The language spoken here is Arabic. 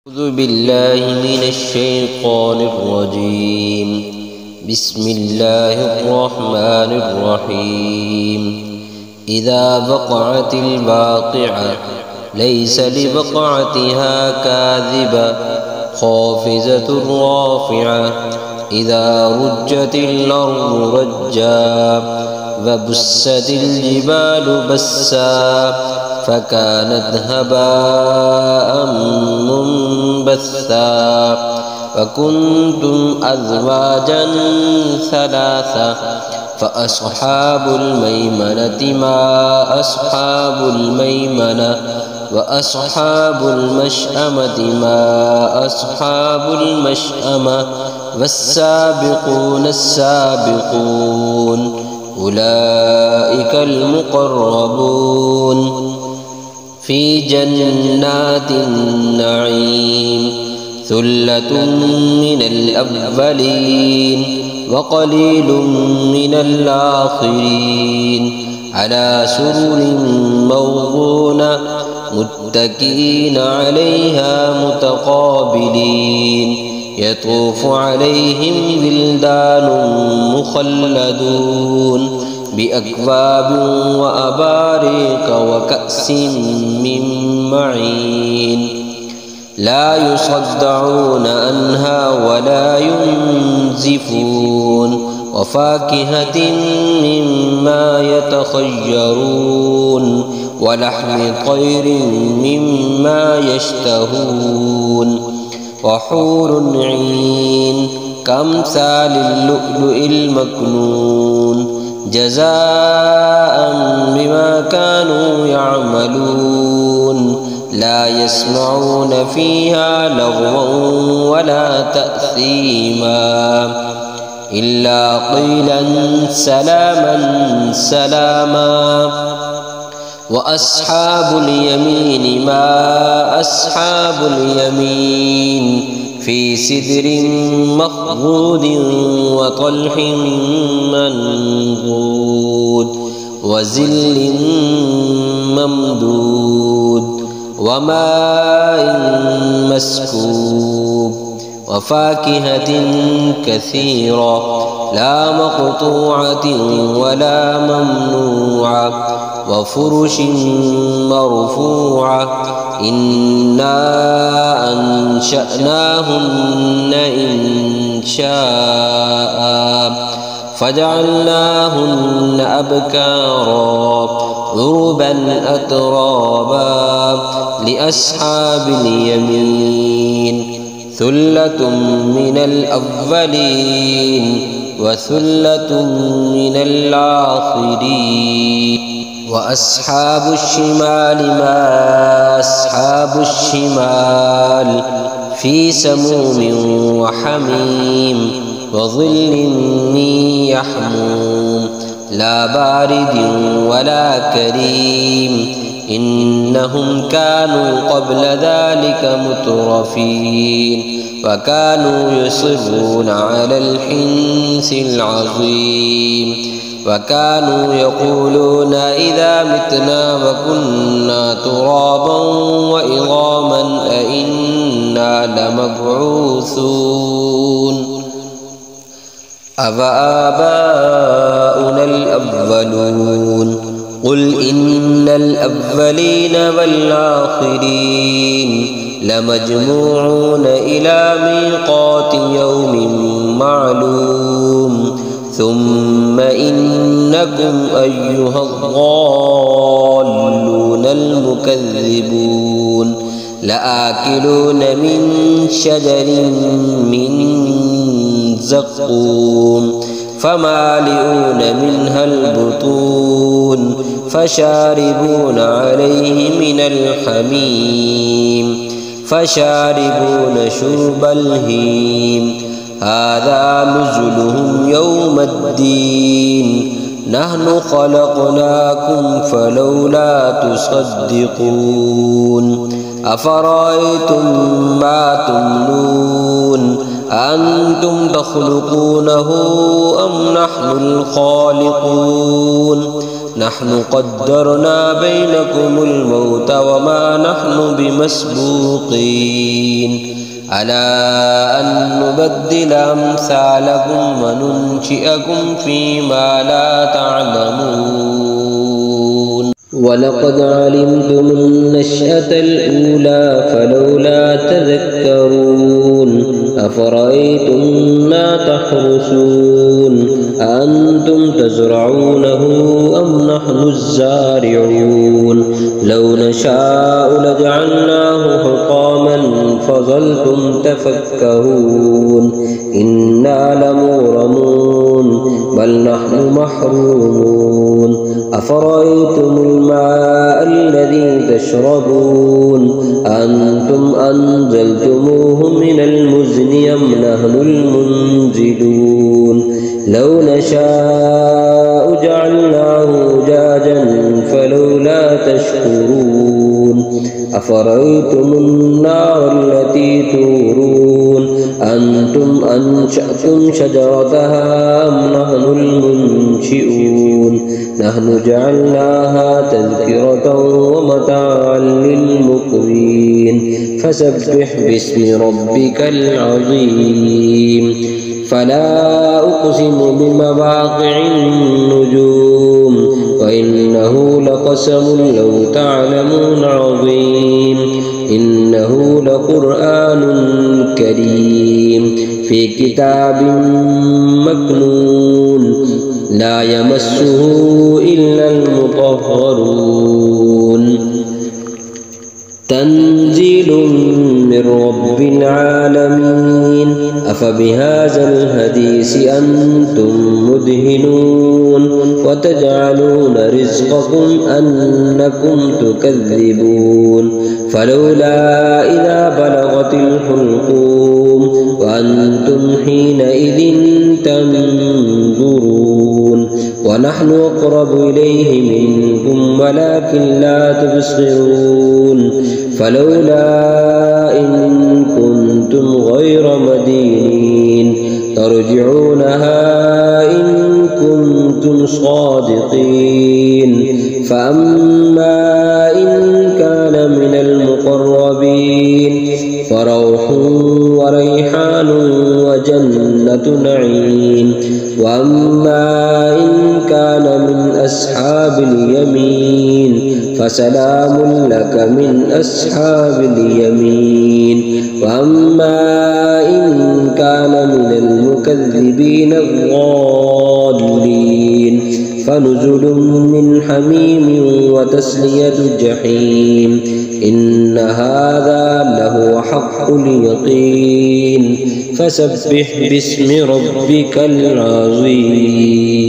أعوذ بالله من الشيطان الرجيم. بسم الله الرحمن الرحيم. إذا وقعت الواقعة ليس لوقعتها كاذبة خافضة رافعة. إذا رجت الأرض رجا وبست الجبال بسا فكانت هباء منبثا وكنتم أزواجا ثلاثة فأصحاب الميمنة ما أصحاب الميمنة وأصحاب المشأمة ما أصحاب المشأمة والسابقون السابقون أولئك المقربون في جنات النعيم. ثلة من الأولين وقليل من الآخرين. على سرر موضونة متكئين عليها متقابلين. يطوف عليهم ولدان مخلدون بأكواب وأباريق وكأس من معين. لا يصدعون عنها ولا ينزفون. وفاكهة مما يتخيرون ولحم طير مما يشتهون. وحور عين كأمثال اللؤلؤ المكنون جزاء بما كانوا يعملون. لا يسمعون فيها لغوا ولا تأثيما إلا قيلا سلاما سلاما. وأصحاب اليمين ما أصحاب اليمين. في سدر مخضود وطلح منضود وظل ممدود وماء مسكوب. وفاكهة كثيرة لا مقطوعة ولا ممنوعة. وفرش مرفوعة. إنا أنشأناهن إنشاء فجعلناهن أبكارا عربا أترابا لأصحاب اليمين. ثلة من الأولين وثلة من الآخرين. وأصحاب الشمال ما أصحاب الشمال. في سموم وحميم وظل من يحموم لا بارد ولا كريم. إنهم كانوا قبل ذلك مترفين وكانوا يصرون على الحنث العظيم. وكانوا يقولون إذا متنا وكنا ترابا وعظاما أئنا لمبعوثون أفآباؤنا الأولون. قل إن الأولين والآخرين لمجموعون إلى ميقات يوم معلوم. ثم إنكم أيها الضالون المكذبون لآكلون من شجر من زقوم فمالئون منها البطون فشاربون عليه من الحميم فشاربون شرب الهيم. هذا نزلهم يوم الدين. نحن خلقناكم فلولا تصدقون. أفرأيتم ما تمنون أأنتم تخلقونه أم نحن الخالقون. نحن قدرنا بينكم الموت وما نحن بمسبوقين على أن نبدل أمثالكم وننشئكم فيما لا تعلمون ولقد علمتم النشأة الأولى فلولا تذكرون أفرأيتم ما تحرثون أأنتم تزرعونه أم نحن الزارعون لو نشاء لجعلناه حطاما فظلتم تفكرون إنا لمغرمون بل نحن محرومون أفرأيتم الماء الذي تشربون أنتم أنزلتموه من المزن أم نحن المنزلون لو نشاء جعلناه أجاجا فلولا تشكرون أفرأيتم النار التي تورون أنتم أنشأتم شجرتها أم نحن المنشئون نحن جعلناها تذكرة ومتاعا للمقوين فسبح باسم ربك العظيم فلا أقسم بمواقع النجوم وإنه لقسم لو تعلمون عظيم إنه لقرآن كريم في كتاب مكنون لا يمسه إلا المطهرون تنزيل من رب العالمين أفبهذا الحديث أنتم مدهنون وتجعلون رزقكم أنكم تكذبون فلولا إذا بلغت الحلقوم وأنتم حينئذ تنظرون ونحن أقرب إليه منكم ولكن لا تبصرون فلولا إن كنتم غير مدينين ترجعونها إن كنتم صادقين فأما إن كان من المقربين فروح وريحان وجنة نعيم وأما إن كان من أصحاب اليمين فسلام لك من أصحاب اليمين وأما إن كان من المكذبين الضالين فنزل من حميم وتسلية الجحيم إن هذا لهو حق اليقين فسبح باسم ربك العظيم.